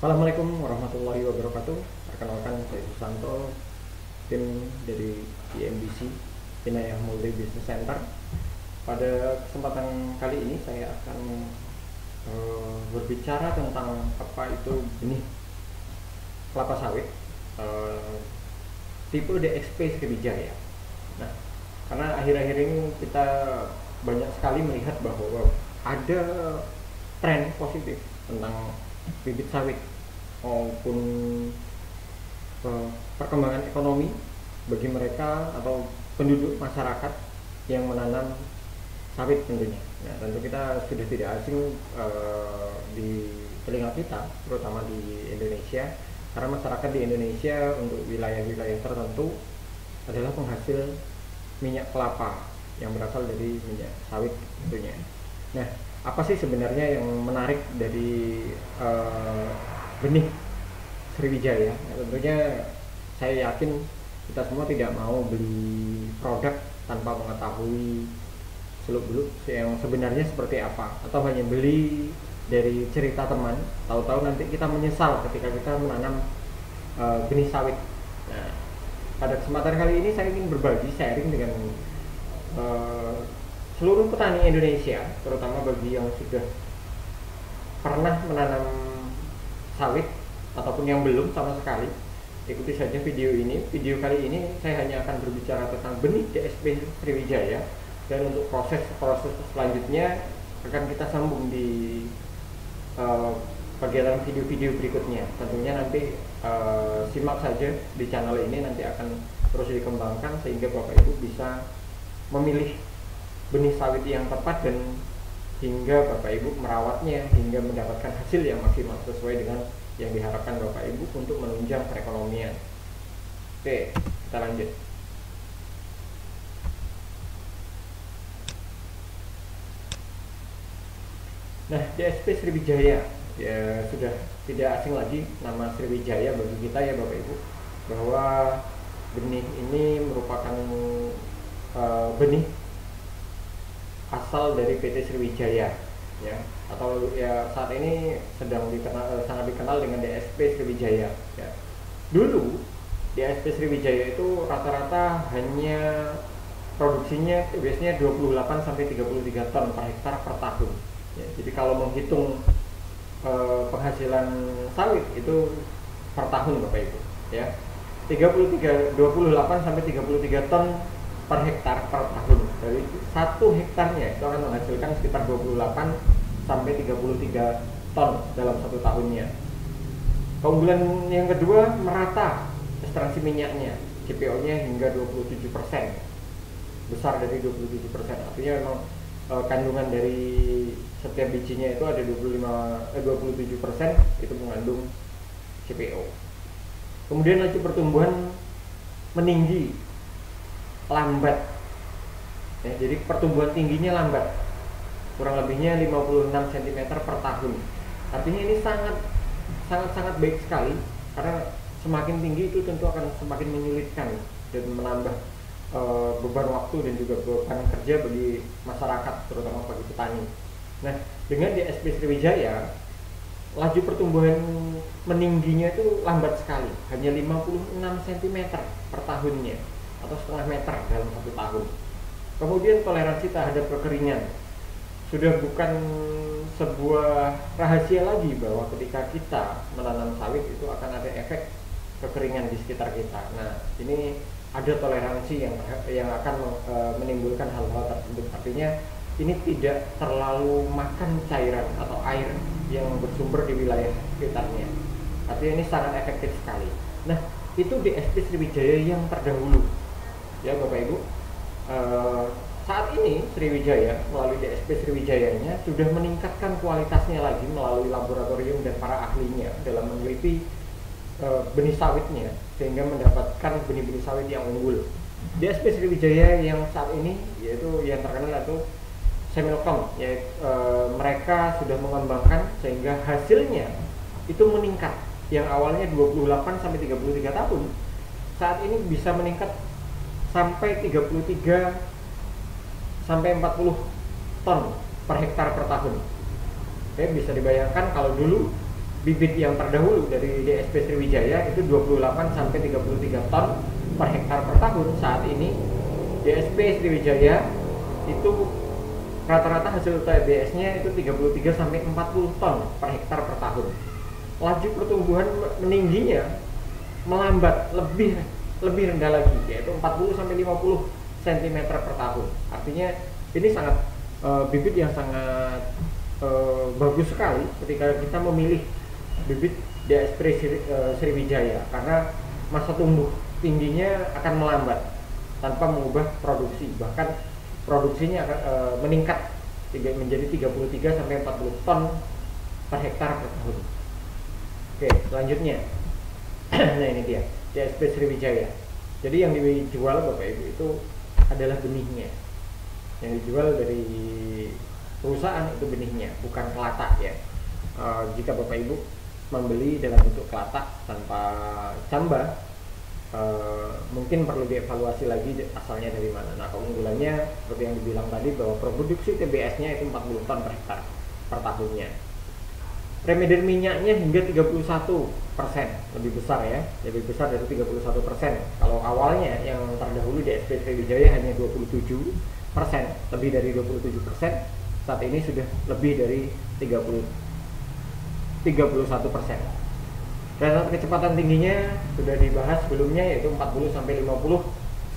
Assalamualaikum warahmatullahi wabarakatuh. Perkenalkan, saya Susanto, tim dari IMBC, Inayah Multi Business Center. Pada kesempatan kali ini saya akan berbicara tentang apa itu benih kelapa sawit tipe DXP Sriwijaya. Nah, karena akhir-akhir ini kita banyak sekali melihat bahwa ada tren positif tentang bibit sawit maupun perkembangan ekonomi bagi mereka atau penduduk masyarakat yang menanam sawit tentunya. Nah, tentu kita sudah tidak asing di telinga kita, terutama di Indonesia, karena masyarakat di Indonesia untuk wilayah-wilayah tertentu adalah penghasil minyak kelapa yang berasal dari minyak sawit tentunya. Nah, apa sih sebenarnya yang menarik dari benih Sriwijaya? Nah, tentunya saya yakin kita semua tidak mau beli produk tanpa mengetahui seluk-beluk yang sebenarnya seperti apa, atau hanya beli dari cerita teman, tahu-tahu nanti kita menyesal ketika kita menanam benih sawit. Nah, pada kesempatan kali ini saya ingin berbagi sharing dengan seluruh petani Indonesia, terutama bagi yang sudah pernah menanam sawit ataupun yang belum sama sekali. Ikuti saja video ini. Video kali ini saya hanya akan berbicara tentang benih DXP Sriwijaya, dan untuk proses selanjutnya akan kita sambung di bagian video-video berikutnya. Tentunya nanti simak saja di channel ini, nanti akan terus dikembangkan sehingga Bapak Ibu bisa memilih benih sawit yang tepat, dan hingga Bapak Ibu merawatnya hingga mendapatkan hasil yang maksimal sesuai dengan yang diharapkan Bapak Ibu untuk menunjang perekonomian. Oke, kita lanjut. Nah, DXP Sriwijaya ya sudah tidak asing lagi nama Sriwijaya bagi kita ya Bapak Ibu, bahwa benih ini merupakan benih asal dari PT Sriwijaya ya, atau ya saat ini sedang sangat dikenal dengan DXP Sriwijaya ya. Dulu DXP Sriwijaya itu rata-rata hanya produksinya biasanya 28 sampai 33 ton per hektar per tahun ya. Jadi kalau menghitung penghasilan sawit itu per tahun Bapak Ibu ya, 28 sampai 33 ton per hektar per tahun. Dari 1 hektarnya itu akan menghasilkan sekitar 28 sampai 33 ton dalam 1 tahunnya. Keunggulan yang kedua, merata ekstraksi minyaknya, CPO-nya hingga 27%, besar dari 27%. Artinya memang kandungan dari setiap bijinya itu ada 27% itu mengandung CPO. Kemudian laju pertumbuhan meninggi, lambat ya, jadi pertumbuhan tingginya lambat, kurang lebihnya 56 cm per tahun. Artinya ini sangat baik sekali, karena semakin tinggi itu tentu akan semakin menyulitkan dan menambah beban waktu dan juga beban kerja bagi masyarakat, terutama bagi petani. Nah, dengan DXP Sriwijaya, laju pertumbuhan meningginya itu lambat sekali, hanya 56 cm per tahunnya, atau setengah meter dalam 1 tahun. Kemudian toleransi terhadap kekeringan sudah bukan sebuah rahasia lagi bahwa ketika kita menanam sawit itu akan ada efek kekeringan di sekitar kita. Nah, ini ada toleransi yang akan menimbulkan hal-hal tersebut. Artinya ini tidak terlalu makan cairan atau air yang bersumber di wilayah sekitarnya. Artinya ini sangat efektif sekali. Nah, itu DXP Sriwijaya yang terdahulu ya Bapak Ibu. Saat ini Sriwijaya melalui DXP Sriwijayanya sudah meningkatkan kualitasnya lagi melalui laboratorium dan para ahlinya dalam meneliti benih sawitnya, sehingga mendapatkan benih-benih sawit yang unggul. DXP Sriwijaya yang saat ini yaitu yang terkenal itu Semilcom, yaitu mereka sudah mengembangkan sehingga hasilnya itu meningkat, yang awalnya 28 sampai 33 tahun saat ini bisa meningkat sampai 33 sampai 40 ton per hektar per tahun. Oke, bisa dibayangkan kalau dulu bibit yang terdahulu dari DSP Sriwijaya itu 28 sampai 33 ton per hektar per tahun. Saat ini DSP Sriwijaya itu rata-rata hasil TBS-nya itu 33 sampai 40 ton per hektar per tahun. Laju pertumbuhan meningginya melambat lebih rendah lagi, yaitu 40 sampai 50 cm per tahun. Artinya ini sangat bibit yang sangat bagus sekali ketika kita memilih bibit DSP Sriwijaya, karena masa tumbuh tingginya akan melambat tanpa mengubah produksi, bahkan produksinya akan meningkat menjadi 33 sampai 40 ton per hektar per tahun. Oke, selanjutnya nah ini dia DSP Sriwijaya. Jadi yang dijual Bapak Ibu itu adalah benihnya, yang dijual dari perusahaan itu benihnya, bukan kelatak ya. Jika Bapak Ibu membeli dalam bentuk kelatak tanpa camba, mungkin perlu dievaluasi lagi asalnya dari mana. Nah, keunggulannya seperti yang dibilang tadi bahwa produksi TBS-nya itu 40 ton per hektar per tahunnya. Remedial minyaknya hingga 31%, lebih besar ya, lebih besar dari 31%. Kalau awalnya yang terdahulu di DSP Sriwijaya hanya 27%, lebih dari 27%, saat ini sudah lebih dari 31%. Dan kecepatan tingginya sudah dibahas sebelumnya, yaitu 40 sampai 50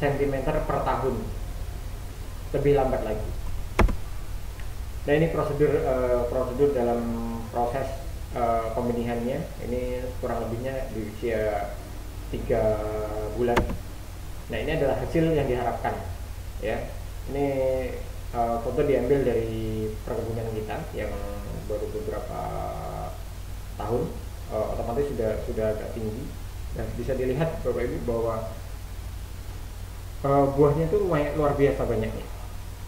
cm per tahun, lebih lambat lagi. Nah, ini prosedur dalam proses pembenihannya. Ini kurang lebihnya di usia 3 bulan. Nah, ini adalah hasil yang diharapkan ya. Ini foto diambil dari perkebunan kita yang baru beberapa tahun, otomatis sudah agak tinggi, dan bisa dilihat Bapak Ibu bahwa buahnya itu luar biasa banyaknya.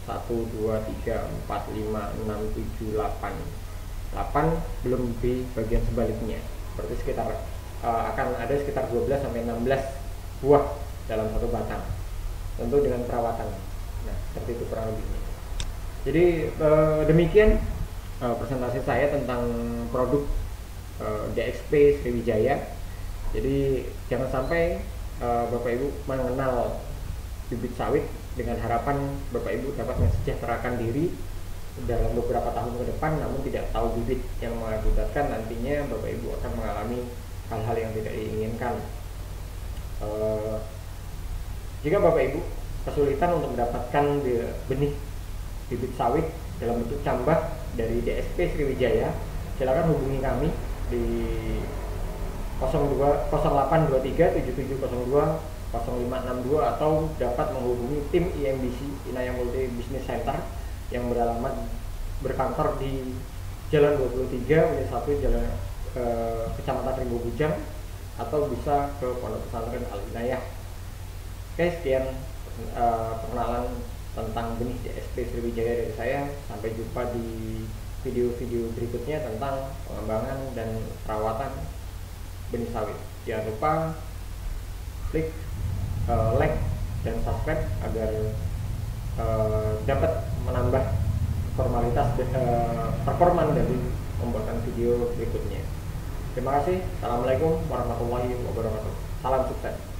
1, 2, 3, 4, 5, 6, 7, 8 belum di bagian sebaliknya. Berarti sekitar akan ada sekitar 12 sampai 16 buah dalam satu batang, tentu dengan perawatan. Nah, seperti itu kurang lebihnya. Jadi demikian presentasi saya tentang produk DSP Sriwijaya. Jadi jangan sampai Bapak Ibu mengenal bibit sawit dengan harapan Bapak Ibu dapat mensejahterakan diri dalam beberapa tahun ke depan, namun tidak tahu bibit, yang mengakibatkan nantinya Bapak Ibu akan mengalami hal-hal yang tidak diinginkan. Jika Bapak Ibu kesulitan untuk mendapatkan benih bibit sawit dalam bentuk cambah dari DSP Sriwijaya, silakan hubungi kami di 0823 7702 0562 atau dapat menghubungi tim IMBC, Inaya Multi Business Center, yang berkantor di Jalan 23 Unit 1 Jalan Kecamatan Rimbo Bujang, atau bisa ke Pondok Pesantren Al Inayah. Oke, sekian perkenalan tentang benih DSP Sriwijaya dari saya. Sampai jumpa di video-video berikutnya tentang pengembangan dan perawatan benih sawit. Jangan lupa klik like dan subscribe agar dapat menambah performa dari pembuatan video berikutnya. Terima kasih. Assalamualaikum warahmatullahi wabarakatuh. Salam sukses.